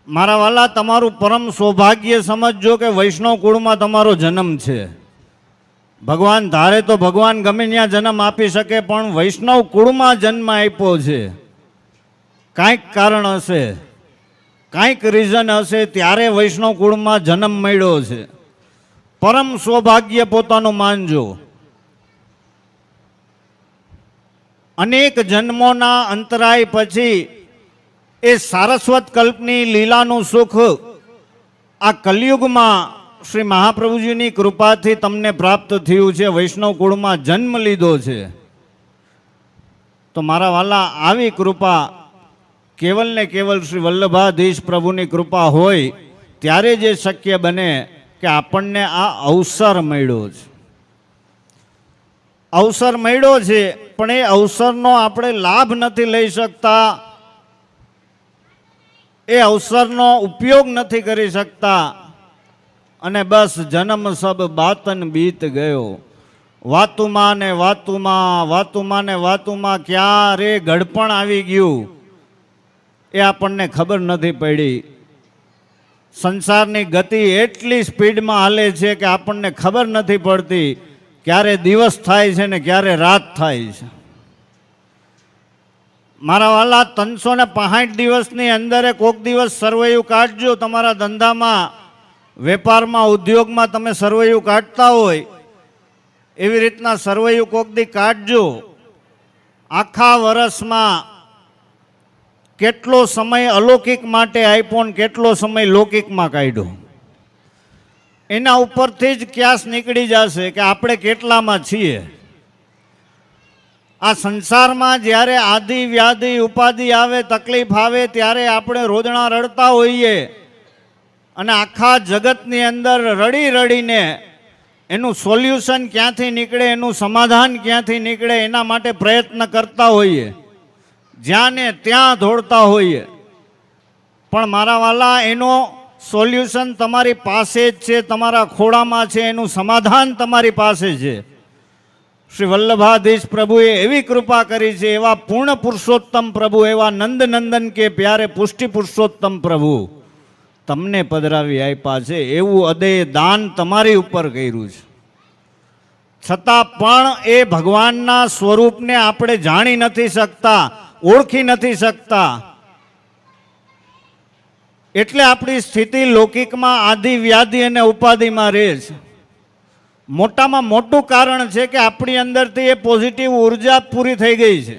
મારા વાલા, તમારું પરમ સૌભાગ્ય સમજજો કે વૈષ્ણવ કુળમાં તમારો જન્મ છે. ભગવાન ધારે તો ભગવાન ગમે ત્યાં જન્મ આપી શકે, પણ વૈષ્ણવ કુળમાં જન્મ આપ્યો છે. કાંઈક કારણ હશે, કાંઈક રીઝન હશે, ત્યારે વૈષ્ણવ કુળમાં જન્મ મળ્યો છે. પરમ સૌભાગ્ય પોતાનું માનજો. અનેક જન્મોના અંતરાય પછી એ સારસ્વત કલ્પની લીલાનું સુખ આ કલયુગમાં શ્રી મહાપ્રભુજીની કૃપાથી તમને પ્રાપ્ત થયું છે. વૈષ્ણવ કુળમાં જન્મ લીધો છે. તો મારા વાલા, આવી કૃપા કેવલ ને કેવલ શ્રી વલ્લભાધીશ પ્રભુની કૃપા હોય ત્યારે જે શક્ય બને કે આપણને આ અવસર મળ્યો છે. અવસર મળ્યો છે, પણ એ અવસરનો આપણે લાભ નથી લઈ શકતા, એ અવસરનો ઉપયોગ નથી કરી શકતા, અને બસ જન્મ સબ બાતન બીત ગયો. વાતુમાં ને વાતુમાં, વાતુમાં ને વાતુમાં ક્યારે ઘડપણ આવી ગયું એ આપણને ખબર નથી પડી. સંસારની ગતિ એટલી સ્પીડમાં હાલે છે કે આપણને ખબર નથી પડતી ક્યારે દિવસ થાય છે ને ક્યારે રાત થાય છે. મારા વાલા, 365 દિવસની અંદર કોક દિવસ સર્વૈયું કાઢજો. તમારા ધંધામાં, વેપારમાં, ઉદ્યોગમાં તમે સર્વૈયું કાઢતા હોય એવી રીતના સર્વૈયું કોક દી કાઢજો. આખા વર્ષમાં કેટલો સમય અલૌકિક માટે આપ્યો ને કેટલો સમય લૌકિકમાં કાઢ્યો, એના ઉપરથી જ ક્યાસ નીકળી જશે કે આપણે કેટલામાં છીએ. આ સંસારમાં જ્યારે આદિ વ્યાધિ ઉપાધિ આવે, તકલીફ આવે, ત્યારે આપણે રોદણા રડતા હોઈએ અને આખા જગતની અંદર રડી રડીને એનું સોલ્યુશન ક્યાંથી નીકળે, એનું સમાધાન ક્યાંથી નીકળે એના માટે પ્રયત્ન કરતા હોઈએ, જ્યાં ને ત્યાં દોડતા હોઈએ. પણ મારા વાલા, એનો સોલ્યુશન તમારી પાસે જ છે, તમારા ખોળામાં છે, એનું સમાધાન તમારી પાસે છે. શ્રી વલ્લભાધીશ પ્રભુએ એવી કૃપા કરી છે, એવા પૂર્ણ પુરુષોત્તમ પ્રભુ, એવા નંદનંદન કે પ્યારે પુષ્ટિ પુરુષોત્તમ પ્રભુ તમને પધરાવી આપ્યા છે. એવું અદેય દાન તમારી ઉપર કર્યું છે. છતાં પણ એ ભગવાનના સ્વરૂપને આપણે જાણી નથી શકતા, ઓળખી નથી શકતા. એટલે આપણી સ્થિતિ લૌકિકમાં આદિ વ્યાધિ અને ઉપાધિમાં રહે છે. મોટામાં મોટું કારણ છે કે આપણી અંદરથી એ પોઝિટિવ ઉર્જા પૂરી થઈ ગઈ છે.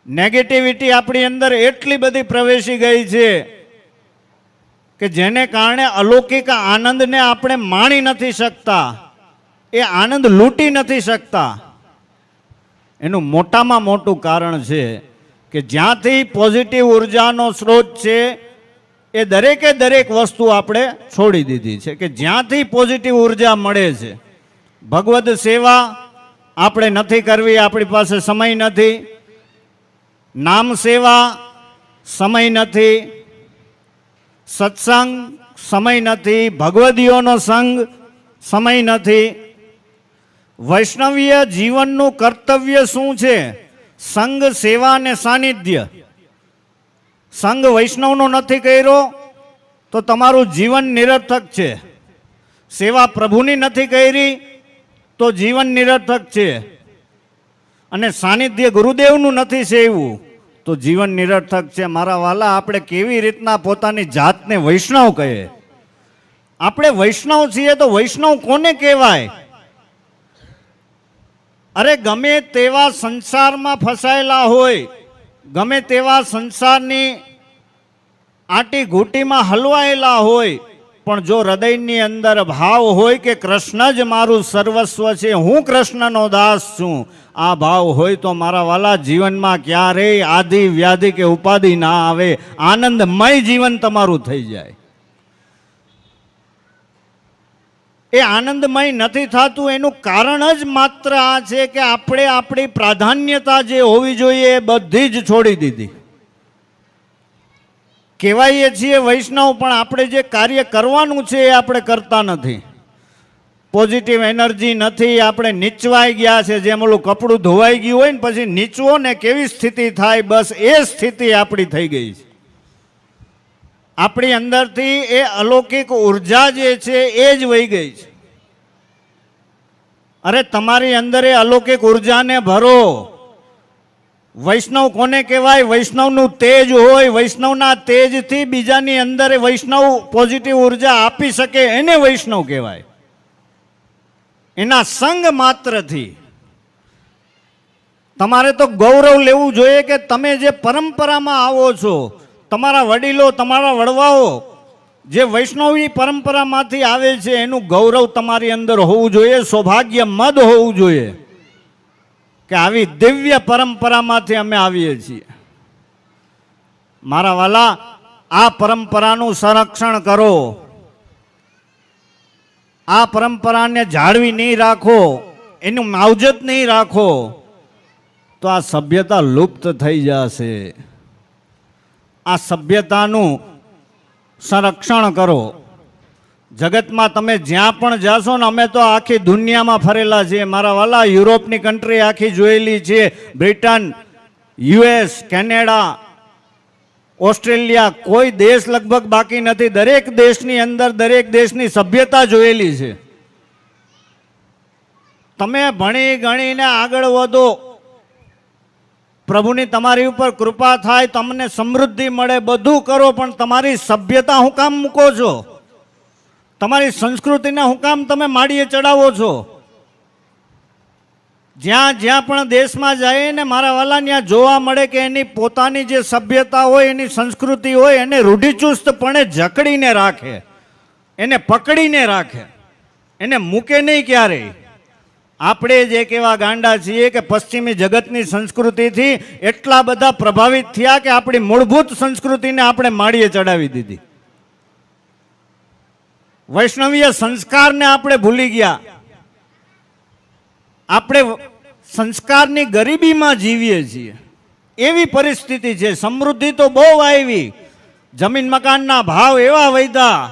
નેગેટિવિટી આપણી અંદર એટલી બધી પ્રવેશી ગઈ છે કે જેને કારણે અલૌકિક આનંદને આપણે માણી નથી શકતા, એ આનંદ લૂંટી નથી શકતા. એનું મોટામાં મોટું કારણ છે કે જ્યાંથી પોઝિટિવ ઉર્જાનો સ્ત્રોત છે એ દરેકે દરેક વસ્તુ આપણે છોડી દીધી છે. કે જ્યાંથી પોઝિટિવ ઉર્જા મળે છે, ભગવદ સેવા આપણે નથી કરવી, આપણી પાસે સમય નથી. નામ સેવા સમય નથી, સત્સંગ સમય નથી, ભગવદીઓનો સંગ સમય નથી. વૈષ્ણવીય જીવનનું કર્તવ્ય શું છે? સંગ, સેવા અને સાનિધ્ય. સંગ વૈષ્ણવનો નથી કર્યો તો તમારું જીવન નિરર્થક છે. સેવા પ્રભુની નથી કરી તો જીવન નિરર્થક છે. અને સાનિધ્ય ગુરુદેવનું નથી સેવવું તો જીવન નિરર્થક છે. મારા વાલા, આપણે કેવી રીતના પોતાની જાતને વૈષ્ણવ કહીએ? આપણે વૈષ્ણવ છીએ તો વૈષ્ણવ કોને કહેવાય? અરે, ગમે તેવા સંસારમાં ફસાયેલા હોય, ગમે તેવા સંસારની આટી ઘૂંટીમાં હલવાયેલા હોય, પણ જો હૃદયની અંદર ભાવ હોય કે કૃષ્ણ જ મારું સર્વસ્વ છે, હું કૃષ્ણનો દાસ છું, આ ભાવ હોય તો મારા વાલા, જીવનમાં ક્યારેય આદિ વ્યાધિ કે ઉપાધિ ના આવે, આનંદમય જીવન તમારું થઈ જાય. એ આનંદમય નથી થતું એનું કારણ જ માત્ર આ છે કે આપણે આપણી પ્રાધાન્યતા જે હોવી જોઈએ એ બધી જ છોડી દીધી. કહેવાઈએ છીએ વૈષ્ણવ, પણ આપણે જે કાર્ય કરવાનું છે એ આપણે કરતા નથી. પોઝિટિવ એનર્જી નથી, આપણે નીચવાઈ ગયા છે. જેમ ઓલું કપડું ધોવાઈ ગયું હોય ને પછી નીચવો ને કેવી સ્થિતિ થાય, બસ એ સ્થિતિ આપણી થઈ ગઈ છે. આપણી અંદરથી એ અલૌકિક ઉર્જા જે છે એ જ વહી ગઈ છે. અરે તમારી અંદર એ અલૌકિક ઉર્જાને ભરો. વૈષ્ણવ કોને કહેવાય? વૈષ્ણવનું તેજ હોય, વૈષ્ણવના તેજથી બીજાની અંદર એ વૈષ્ણવ પોઝિટિવ ઉર્જા આપી શકે એને વૈષ્ણવ કહેવાય. એના સંગ માત્રથી તમારે તો ગૌરવ લેવું જોઈએ કે તમે જે પરંપરામાં આવો છો, તમારા વડીલો, તમારા વડવાઓ જે વૈષ્ણવી પરંપરામાંથી આવે છે એનું ગૌરવ તમારી અંદર હોવું જોઈએ, સૌભાગ્ય મદ હોવું જોઈએ કે આવી દિવ્ય પરંપરામાંથી અમે આવીએ છીએ. મારા વાલા, આ પરંપરાનું સંરક્ષણ કરો. આ પરંપરાને જાળવી નહીં રાખો, એનું માવજત નહીં રાખો તો આ સભ્યતા લુપ્ત થઈ જશે. આ સભ્યતાનું સંરક્ષણ કરો. જગતમાં તમે જ્યાં પણ જાશો ને, અમે તો આખી દુનિયામાં ફરેલા છીએ મારા વાલા. યુરોપની કન્ટ્રી આખી જોયેલી છે, બ્રિટન, યુએસ, કેનેડા, ઓસ્ટ્રેલિયા, કોઈ દેશ લગભગ બાકી નથી. દરેક દેશની અંદર દરેક દેશની સભ્યતા જોયેલી છે. તમે ભણી ગણીને આગળ વધો, પ્રભુની તમારી ઉપર કૃપા થાય, તમને સમૃદ્ધિ મળે, બધું કરો, પણ તમારી સભ્યતા હું કામ મૂકો છો? તમારી સંસ્કૃતિને હું કામ તમે માડીએ ચડાવો છો? જ્યાં જ્યાં પણ દેશમાં જાય ને મારા વાલા, ત્યાં જોવા મળે કે એની પોતાની જે સભ્યતા હોય, એની સંસ્કૃતિ હોય, એને રૂઢિચુસ્તપણે જકડીને રાખે, એને પકડીને રાખે, એને મૂકે નહીં ક્યારેય. આપણે જે કેવા ગાંડા છીએ કે પશ્ચિમી જગતની સંસ્કૃતિથી એટલા બધા પ્રભાવિત થયા કે આપણી મૂળભૂત સંસ્કૃતિને આપણે માડીએ ચડાવી દીધી. વૈષ્ણવીય સંસ્કારને આપણે ભૂલી ગયા. આપણે સંસ્કારની ગરીબીમાં જીવીએ છીએ, એવી પરિસ્થિતિ છે. સમૃદ્ધિ તો બહુ આવી, જમીન મકાનના ભાવ એવા વધ્યા,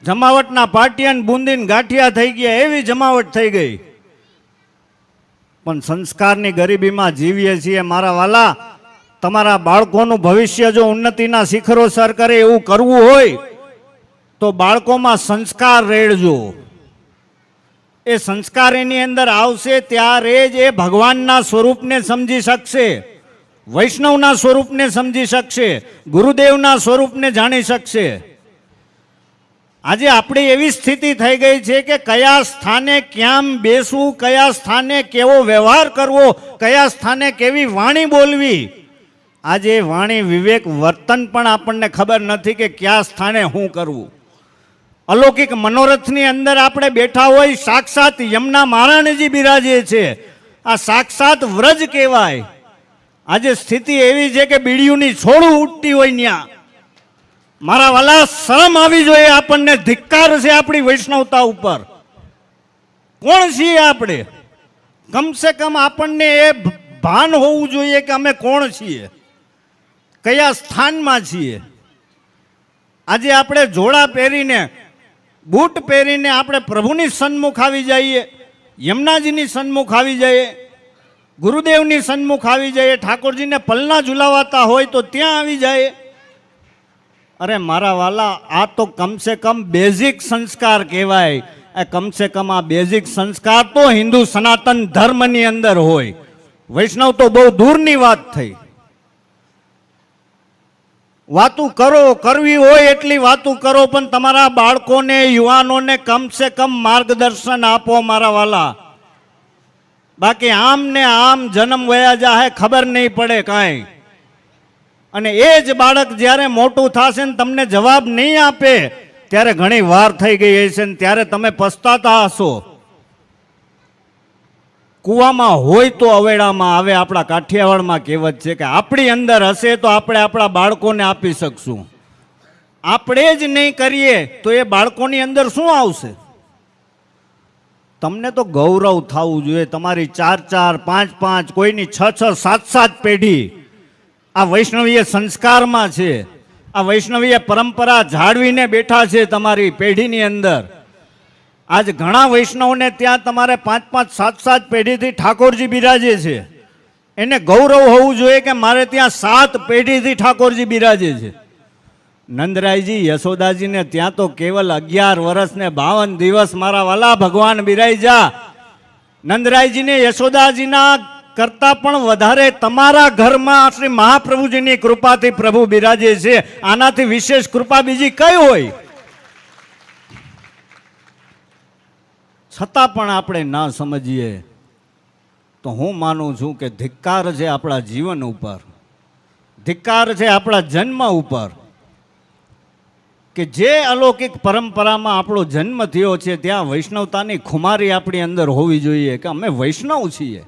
જમાવટના પાટિયા બુંદીન ગાંઠિયા થઈ ગયા, એવી જમાવટ થઈ ગઈ, પણ સંસ્કારની ગરીબીમાં જીવીએ છીએ. મારા વાલા, તમારા બાળકોનું ભવિષ્ય જો ઉન્નતિના શિખરો સર કરે એવું કરવું હોય તો બાળકોમાં સંસ્કાર રેડજો. એ સંસ્કાર એની અંદર આવશે ત્યારે જ એ ભગવાનના સ્વરૂપને સમજી શકશે, વૈષ્ણવના સ્વરૂપને સમજી શકશે, ગુરુદેવના સ્વરૂપને જાણી શકશે. આજે આપણી એવી સ્થિતિ થઈ ગઈ છે કે કયા સ્થાને ક્યાં બેસવું, કયા સ્થાને કેવો વ્યવહાર કરવો, કયા સ્થાને કેવી વાણી બોલવી, આજે વાણી વિવેક વર્તન પણ આપણને ખબર નથી કે કયા સ્થાને શું કરવું. અલૌકિક મનોરથની અંદર આપણે બેઠા હોય, સાક્ષાત યમુના મહારાણીજી બિરાજે છે, આ સાક્ષાત વ્રજ કહેવાય. આજે સ્થિતિ એવી છે કે બીડીયુંની છોડું ઉઠતી હોય ત્યાં. મારા વાલા, શરમ આવી જોઈએ આપણને, ધિક્કાર છે આપણી વૈષ્ણવતા ઉપર. કોણ છીએ આપણે? કમસે કમ આપણને એ ભાન હોવું જોઈએ કે અમે કોણ છીએ, કયા સ્થાનમાં છીએ. આજે આપણે જોડા પહેરીને, બૂટ પહેરીને આપણે પ્રભુની સન્મુખ આવી જઈએ, યમુનાજીની સન્મુખ આવી જઈએ, ગુરુદેવની સન્મુખ આવી જઈએ, ઠાકોરજીને પલના ઝુલાવાતા હોય તો ત્યાં આવી જાય. અરે મારા વાલા, આ તો કમસે કમ બેઝિક સંસ્કાર કહેવાય. કમસે કમ આ બેઝિક સંસ્કાર તો હિન્દુ સનાતન ધર્મની અંદર હોય. વૈષ્ણવ તો બહુ દૂરની વાત થઈ. વાતું કરો, કરવી હોય એટલી વાતું કરો, પણ તમારા બાળકોને, યુવાનોને કમસે કમ માર્ગદર્શન આપો મારા વાલા. બાકી આમ ને આમ જન્મ વયા જાહે, ખબર નહીં પડે કાંઈ. અને એ જ બાળક જ્યારે મોટું થશે ને તમને જવાબ નહીં આપે ત્યારે ઘણી વાર થઈ ગઈ હશે ને ત્યારે તમે પસ્તાતા હશો. કૂવામાં હોય તો અવેડામાં આવે, આપણા કાઠિયાવાડમાં કહેવત છે કે આપણી અંદર હશે તો આપણે આપણા બાળકોને આપી શકશું. આપણે જ નહીં કરીએ તો એ બાળકોની અંદર શું આવશે? તમને તો ગૌરવ થવું જોઈએ. તમારી 4-4, 5-5, કોઈની 6-6, 7-7 પેઢી આ વૈષ્ણવીય સંસ્કારમાં છે, આ વૈષ્ણવીય પરંપરા જાળવીને બેઠા છે તમારી પેઢીની અંદર. આજ ઘણા વૈષ્ણવને ત્યાં તમારે 5-5, 7-7 પેઢીથી ઠાકોરજી બિરાજે છે. એને ગૌરવ હોવું જોઈએ કે મારે ત્યાં 7 પેઢીથી ઠાકોરજી બિરાજે છે. નંદરાયજી યશોદાજીને ત્યાં તો કેવલ 11 વર્ષ ને 52 દિવસ મારા વાલા ભગવાન બિરાજા. નંદરાયજીને યશોદાજીના કરતા પણ વધારે તમારા ઘરમાં શ્રી મહાપ્રભુજીની કૃપાથી પ્રભુ બિરાજે છે. આનાથી વિશેષ કૃપા બીજી કઈ હોય? છતાં પણ આપણે ના સમજીએ તો હું માનું છું કે ધિક્કાર છે આપણા જીવન ઉપર, ધિક્કાર છે આપણા જન્મ ઉપર. કે જે અલૌકિક પરંપરામાં આપણો જન્મ થયો છે ત્યાં વૈષ્ણવતાની ખુમારી આપણી અંદર હોવી જોઈએ કે અમે વૈષ્ણવ છીએ.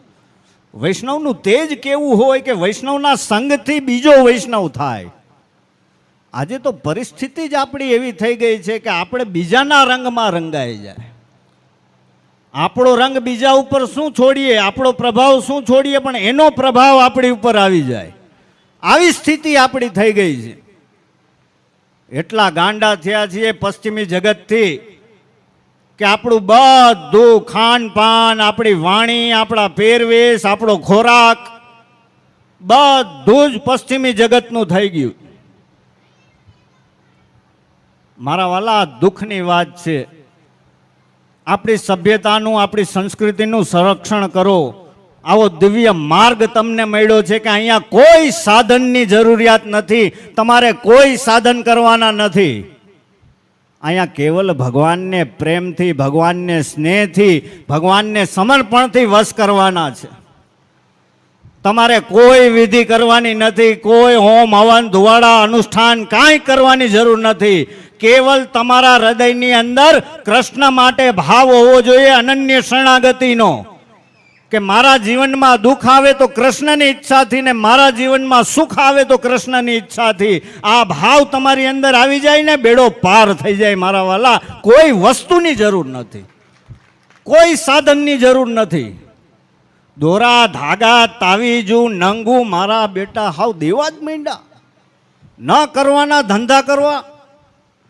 વૈષ્ણવનું તેજ કેવું હોય કે વૈષ્ણવના સંગથી બીજો વૈષ્ણવ થાય. આજે તો પરિસ્થિતિ જ આપણી એવી થઈ ગઈ છે કે આપણે બીજાના રંગમાં રંગાઈ જાય. આપણો રંગ બીજા ઉપર શું છોડીએ, આપણો પ્રભાવ શું છોડીએ, પણ એનો પ્રભાવ આપણી ઉપર આવી જાય. આવી સ્થિતિ આપણી થઈ ગઈ છે. એટલા ગાંડા થયા છીએ પશ્ચિમી જગતથી કે આપણું બધું ખાનપાન, આપણી વાણી, આપણા પહેરવેશ, આપણો ખોરાક બધું જ પશ્ચિમી જગતનું થઈ ગયું. મારા વાલા, દુઃખની વાત છે. આપણી સભ્યતાનું, આપણી સંસ્કૃતિનું સંરક્ષણ કરો. આવો દિવ્ય માર્ગ તમને મળ્યો છે કે અહીંયા કોઈ સાધનની જરૂરિયાત નથી, તમારે કોઈ સાધન કરવાના નથી. અહીંયા કેવલ ભગવાનને પ્રેમથી, ભગવાનને સ્નેહથી, ભગવાનને સમર્પણથી વશ કરવાના છે. તમારે કોઈ વિધિ કરવાની નથી, કોઈ હોમ હવન ધુવાડા અનુષ્ઠાન કાંઈ કરવાની જરૂર નથી. કેવલ તમારા હૃદયની અંદર કૃષ્ણ માટે ભાવ હોવો જોઈએ, અનન્ય શરણાગતિનો. કે મારા જીવનમાં દુઃખ આવે તો કૃષ્ણની ઈચ્છાથી, ને મારા જીવનમાં સુખ આવે તો કૃષ્ણની ઈચ્છાથી. આ ભાવ તમારી અંદર આવી જાય ને બેડો પાર થઈ જાય મારા વાલા. કોઈ વસ્તુની જરૂર નથી, કોઈ સાધનની જરૂર નથી. દોરા, ધાગા, તાવીજું, નંગું મારા બેટા હાવ દેવા જ માંડ્યા. ન કરવાના ધંધા કરવા,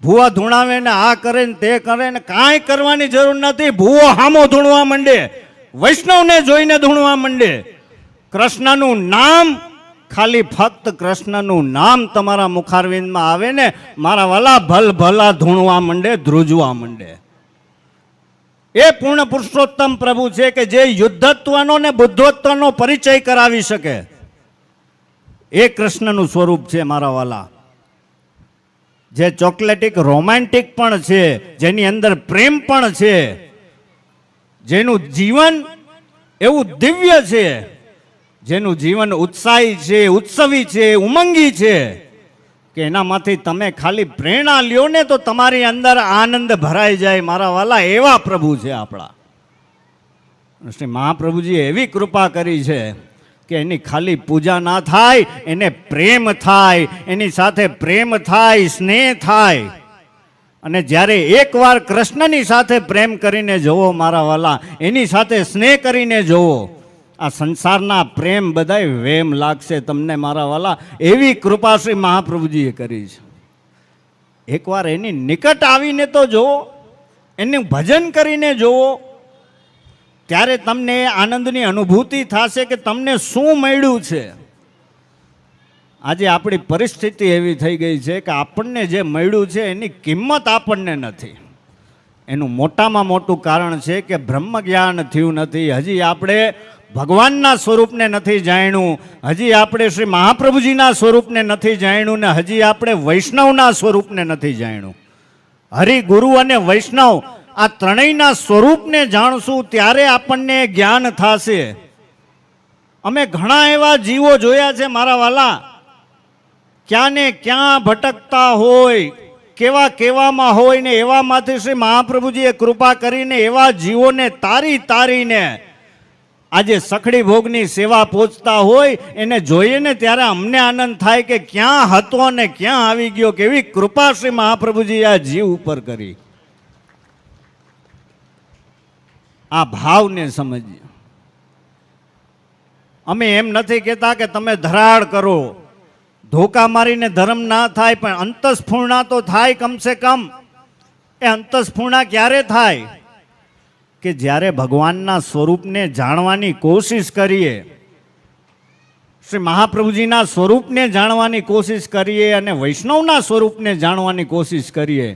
ભૂવા ધૂણાવે ને આ કરે ને તે કરે ને કાંઈ કરવાની જરૂર નથી. ભૂવો હામો ધૂણવા માંડે, વૈષ્ણવને જોઈને ધૂણવા માંડે. કૃષ્ણનું નામ, ખાલી ફક્ત કૃષ્ણનું નામ તમારા મુખારવિંદમાં આવે ને મારા વાલા ભલ ભલા ધૂણવા માંડે, ધ્રુજવા માંડે. એ પૂર્ણ પુરુષોત્તમ પ્રભુ છે કે જે યુદ્ધત્વનો ને બુદ્ધત્વનો પરિચય કરાવી શકે. એ કૃષ્ણનું સ્વરૂપ છે મારા વાલા. જે ચોકલેટિક રોમેન્ટિક પણ છે, જેની અંદર પ્રેમ પણ છે, જેનું જીવન એવું દિવ્ય છે, જેનું જીવન ઉત્સાહી છે, ઉત્સવી છે, ઉમંગી છે કે એનામાંથી તમે ખાલી પ્રેરણા લ્યો ને તો તમારી અંદર આનંદ ભરાઈ જાય મારા વાલા. એવા પ્રભુ છે આપણા શ્રી મહાપ્રભુજીએ. એવી કૃપા કરી છે કે એની ખાલી પૂજા ના થાય, એને પ્રેમ થાય, એની સાથે પ્રેમ થાય, સ્નેહ થાય. અને જ્યારે એકવાર કૃષ્ણની સાથે પ્રેમ કરીને જુઓ મારા વાલા, એની સાથે સ્નેહ કરીને જુઓ, આ સંસારના પ્રેમ બધાય વેમ લાગશે તમને મારા વાલા. એવી કૃપા શ્રી મહાપ્રભુજીએ કરી છે. એકવાર એની નિકટ આવીને તો જુઓ, એનું ભજન કરીને જુઓ, ત્યારે તમને આનંદની અનુભૂતિ થશે કે તમને શું મળ્યું છે. આજે આપણી પરિસ્થિતિ એવી થઈ ગઈ છે કે આપણને જે મળ્યું છે એની કિંમત આપણને નથી. એનું મોટામાં મોટું કારણ છે કે બ્રહ્મ જ્ઞાન થયું નથી. હજી આપણે ભગવાનના સ્વરૂપને નથી જાણ્યું, હજી આપણે શ્રી મહાપ્રભુજીના સ્વરૂપને નથી જાણ્યું, ને હજી આપણે વૈષ્ણવના સ્વરૂપને નથી જાણ્યું. હરિ, ગુરુ અને વૈષ્ણવ આ ત્રણેયના સ્વરૂપને જાણશું ત્યારે આપણને જ્ઞાન થશે. અમે ઘણા એવા જીવો જોયા છે મારા વાલા, ક્યાં ને ક્યાં ભટકતા હોય, કેવા કેવામાં હોય ને એવામાંથી શ્રી મહાપ્રભુજીએ કૃપા કરીને એવા જીવોને તારી તારીને આજે સખડી ભોગની સેવા પહોંચતા હોય એને જોઈએ ને ત્યારે અમને આનંદ થાય કે ક્યાં હતો ને ક્યાં આવી ગયો. કેવી કૃપા શ્રી મહાપ્રભુજીએ આ જીવ ઉપર કરી. આ ભાવને સમજીએ. અમે એમ નથી કહેતા કે તમે ધરાડ કરો, ધોકા મારીને ધર્મ ના થાય, પણ અંતસ્ફૂર્ણા તો થાય કમસે કમ. એ અંતસ્ફૂર્ણા ક્યારે થાય કે જ્યારે ભગવાનના સ્વરૂપને જાણવાની કોશિશ કરીએ. શ્રી મહાપ્રભુજીના સ્વરૂપને જાણવાની કોશિશ કરીએ અને વૈષ્ણવના સ્વરૂપને જાણવાની કોશિશ કરીએ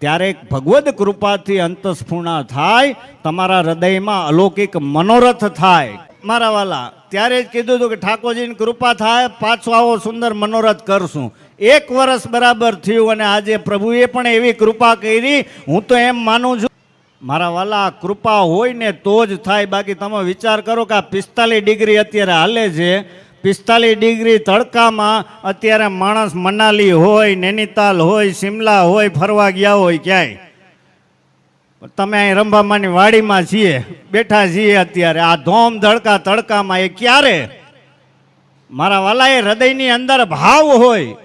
ત્યારે ભગવદ કૃપાથી અંતસ્ફૂર્ણા થાય, તમારા હૃદયમાં અલૌકિક મનોરથ થાય. મારા વાલા, ત્યારે જ કીધું હતું કે ઠાકોરજીની કૃપા થાય, પાછો આવો સુંદર મનોરથ કરશું. 1 વર્ષ બરાબર થયું અને આજે પ્રભુએ પણ એવી કૃપા કરી. હું તો એમ માનું છું મારા વાલા, કૃપા હોય ને તો જ થાય. બાકી તમે વિચાર કરો કે આ 45 ડિગ્રી અત્યારે હાલે છે, 45 ડિગ્રી તડકામાં અત્યારે માણસ મનાલી હોય, નૈનીતાલ હોય, શિમલા હોય, ફરવા ગયા હોય ક્યાંય. તમે અહીં રંભામાની વાડીમાં છીએ, બેઠા છીએ અત્યારે આ ધોમ ધડકા તડકામાં. એ ક્યારે મારા વાલા, એ હૃદયની અંદર ભાવ હોય,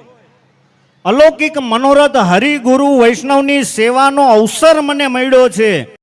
અલૌકિક મનોરથ હરિગુરુ વૈષ્ણવની સેવાનો અવસર મને મળ્યો છે.